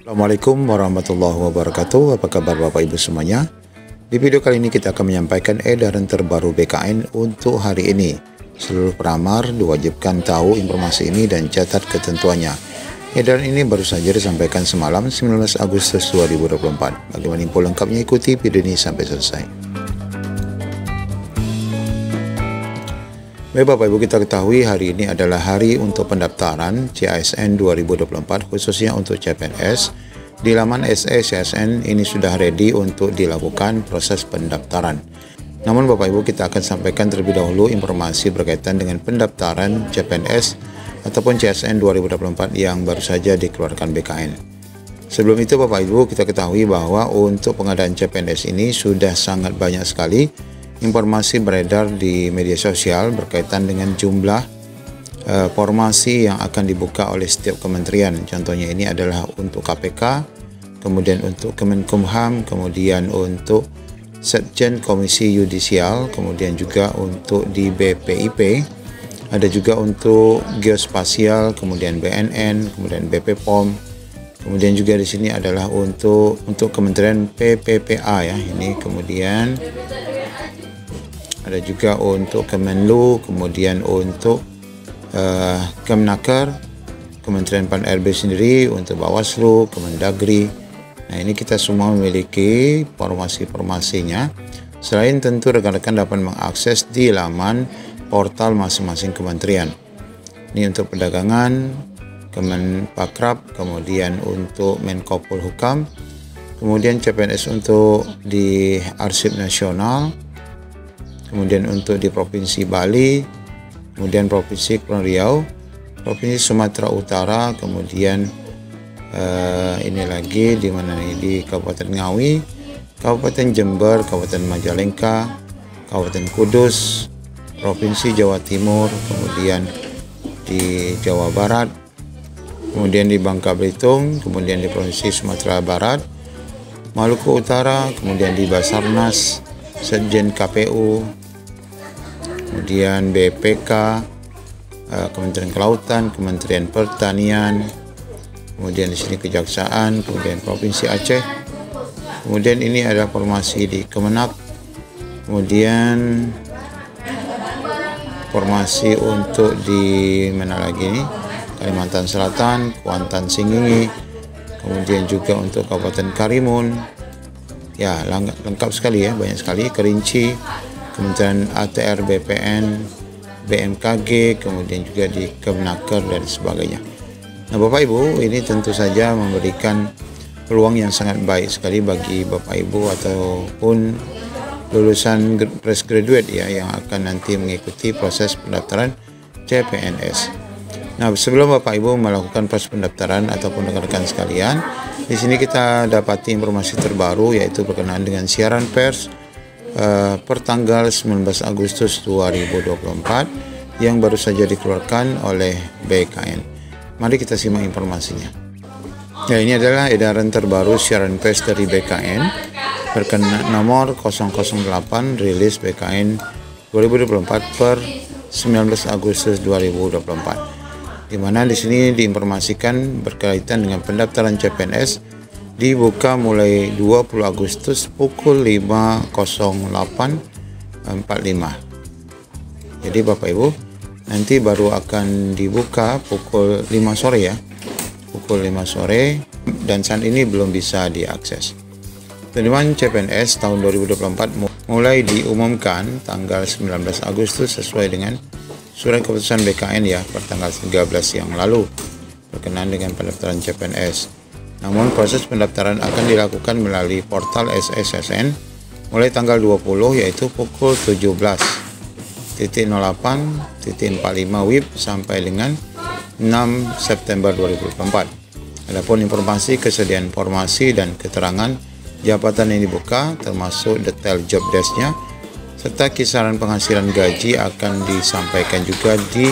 Assalamualaikum warahmatullahi wabarakatuh. Apa kabar Bapak Ibu semuanya? Di video kali ini kita akan menyampaikan edaran terbaru BKN untuk hari ini. Seluruh pelamar diwajibkan tahu informasi ini dan catat ketentuannya. Edaran ini baru saja disampaikan semalam 19 Agustus 2024. Bagaimana info lengkapnya, ikuti video ini sampai selesai. Baik Bapak Ibu, kita ketahui hari ini adalah hari untuk pendaftaran CASN 2024 khususnya untuk CPNS. Di laman SE CASN ini sudah ready untuk dilakukan proses pendaftaran. Namun Bapak Ibu, kita akan sampaikan terlebih dahulu informasi berkaitan dengan pendaftaran CPNS ataupun CASN 2024 yang baru saja dikeluarkan BKN. Sebelum itu Bapak Ibu, kita ketahui bahwa untuk pengadaan CPNS ini sudah sangat banyak sekali informasi beredar di media sosial berkaitan dengan jumlah formasi yang akan dibuka oleh setiap kementerian. Contohnya ini adalah untuk KPK, kemudian untuk Kemenkumham, kemudian untuk Setjen Komisi Yudisial, kemudian juga untuk di BPIP, ada juga untuk Geospasial, kemudian BNN, kemudian BPOM, kemudian juga di sini adalah untuk Kementerian PPPA ya. Ini kemudian ada juga untuk Kemenlu, kemudian untuk Kemenaker, Kementerian Pan-RB sendiri, untuk Bawaslu, Kemendagri. Nah, ini kita semua memiliki formasi-formasinya. Selain tentu rekan-rekan dapat mengakses di laman portal masing-masing kementerian. Ini untuk perdagangan, Kemenpakrab, kemudian untuk Menko Polhukam, kemudian CPNS untuk di Arsip Nasional, kemudian untuk di Provinsi Bali, kemudian Provinsi Kepulauan Riau, Provinsi Sumatera Utara, kemudian ini lagi di mana nih, di Kabupaten Ngawi, Kabupaten Jember, Kabupaten Majalengka, Kabupaten Kudus, Provinsi Jawa Timur, kemudian di Jawa Barat, kemudian di Bangka Belitung, kemudian di Provinsi Sumatera Barat, Maluku Utara, kemudian di Basarnas, Setjen KPU, kemudian BPK, Kementerian Kelautan, Kementerian Pertanian, kemudian di sini Kejaksaan, kemudian Provinsi Aceh, kemudian ini ada formasi di Kemenak, kemudian formasi untuk di mana lagi ini, Kalimantan Selatan, Kuantan Singgingi, kemudian juga untuk Kabupaten Karimun. Ya, lengkap sekali ya, banyak sekali. Kerinci, Kementerian ATR, BPN, BMKG, kemudian juga di Kemenaker dan sebagainya. Nah Bapak Ibu, ini tentu saja memberikan peluang yang sangat baik sekali bagi Bapak Ibu ataupun lulusan fresh graduate ya, yang akan nanti mengikuti proses pendaftaran CPNS. Nah, sebelum Bapak Ibu melakukan proses pendaftaran ataupun rekan-rekan sekalian, di sini kita dapati informasi terbaru yaitu berkenaan dengan siaran pers per tanggal 19 Agustus 2024 yang baru saja dikeluarkan oleh BKN. Mari kita simak informasinya. Ya, ini adalah edaran terbaru siaran pers dari BKN berkenaan nomor 008 rilis BKN 2024 per 19 Agustus 2024. Di mana di sini diinformasikan berkaitan dengan pendaftaran CPNS dibuka mulai 20 Agustus pukul 5.08.45. Jadi Bapak Ibu, nanti baru akan dibuka pukul 5 sore ya. Pukul 5 sore dan saat ini belum bisa diakses. Penerimaan CPNS tahun 2024 mulai diumumkan tanggal 19 Agustus sesuai dengan surat keputusan BKN ya per tanggal 13 yang lalu berkenaan dengan pendaftaran CPNS. Namun proses pendaftaran akan dilakukan melalui portal SSSN mulai tanggal 20 yaitu pukul 17.08.45 WIB sampai dengan 6 September 2024. Adapun informasi kesediaan formasi dan keterangan jabatan yang dibuka termasuk detail job desk-nya serta kisaran penghasilan gaji akan disampaikan juga di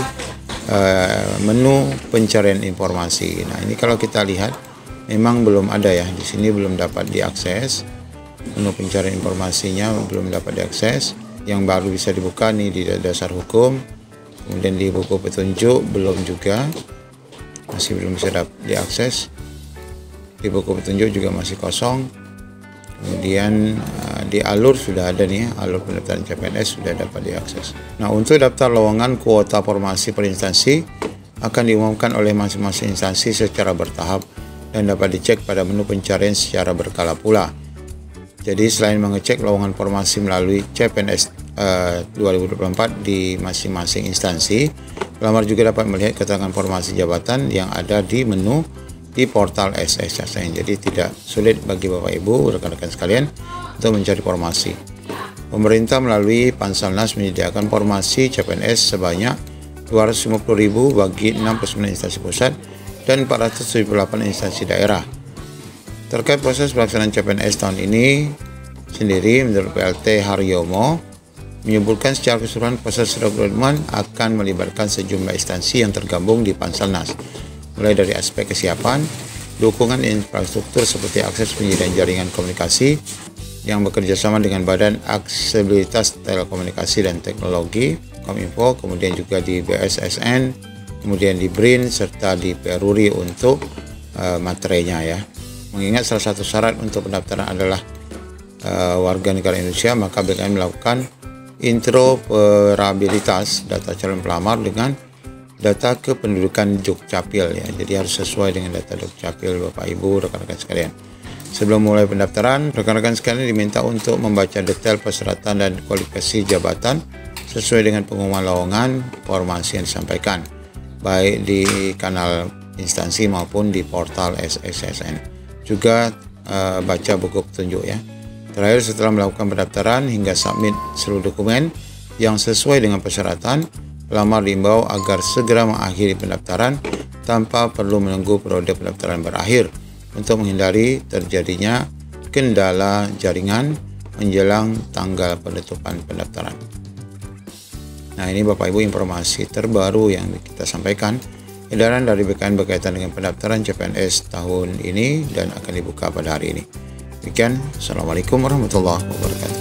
menu pencarian informasi. Nah, ini kalau kita lihat memang belum ada ya, di sini belum dapat diakses. Menu pencarian informasinya belum dapat diakses. Yang baru bisa dibuka nih di dasar hukum, kemudian di buku petunjuk belum juga, masih belum bisa diakses. Di buku petunjuk juga masih kosong. Kemudian di alur sudah ada nih, alur pendaftaran CPNS sudah dapat diakses. Nah, untuk daftar lowongan kuota formasi per instansi akan diumumkan oleh masing-masing instansi secara bertahap dan dapat dicek pada menu pencarian secara berkala pula. Jadi selain mengecek lowongan formasi melalui CPNS 2024 di masing-masing instansi, pelamar juga dapat melihat keterangan formasi jabatan yang ada di menu di portal SSSN. Jadi tidak sulit bagi Bapak Ibu, rekan-rekan sekalian untuk mencari formasi. Pemerintah melalui Pansalnas menyediakan formasi CPNS sebanyak 250.000 bagi 69 instansi pusat dan 478 instansi daerah. Terkait proses pelaksanaan CPNS tahun ini sendiri, menurut PLT Haryomo, menyebutkan secara keseluruhan proses rekrutmen akan melibatkan sejumlah instansi yang tergabung di Pansalnas, mulai dari aspek kesiapan, dukungan infrastruktur seperti akses penyediaan jaringan komunikasi yang bekerja sama dengan Badan Aksesibilitas Telekomunikasi dan Teknologi Kominfo, kemudian juga di BSSN, kemudian di BRIN, serta di Peruri untuk materainya ya. Mengingat salah satu syarat untuk pendaftaran adalah warga negara Indonesia, maka BKN melakukan interoperabilitas data calon pelamar dengan data kependudukan Dukcapil ya. Jadi harus sesuai dengan data Dukcapil Bapak Ibu, rekan-rekan sekalian. Sebelum mulai pendaftaran, rekan-rekan sekalian diminta untuk membaca detail persyaratan dan kualifikasi jabatan sesuai dengan pengumuman lowongan formasi yang disampaikan, baik di kanal instansi maupun di portal SSSN. Juga baca buku petunjuk ya. Terakhir, setelah melakukan pendaftaran hingga submit seluruh dokumen yang sesuai dengan persyaratan, pelamar diimbau agar segera mengakhiri pendaftaran tanpa perlu menunggu periode pendaftaran berakhir untuk menghindari terjadinya kendala jaringan menjelang tanggal penutupan pendaftaran. Nah, ini Bapak Ibu informasi terbaru yang kita sampaikan, edaran dari BKN berkaitan dengan pendaftaran CPNS tahun ini dan akan dibuka pada hari ini. Demikian, Assalamualaikum warahmatullahi wabarakatuh.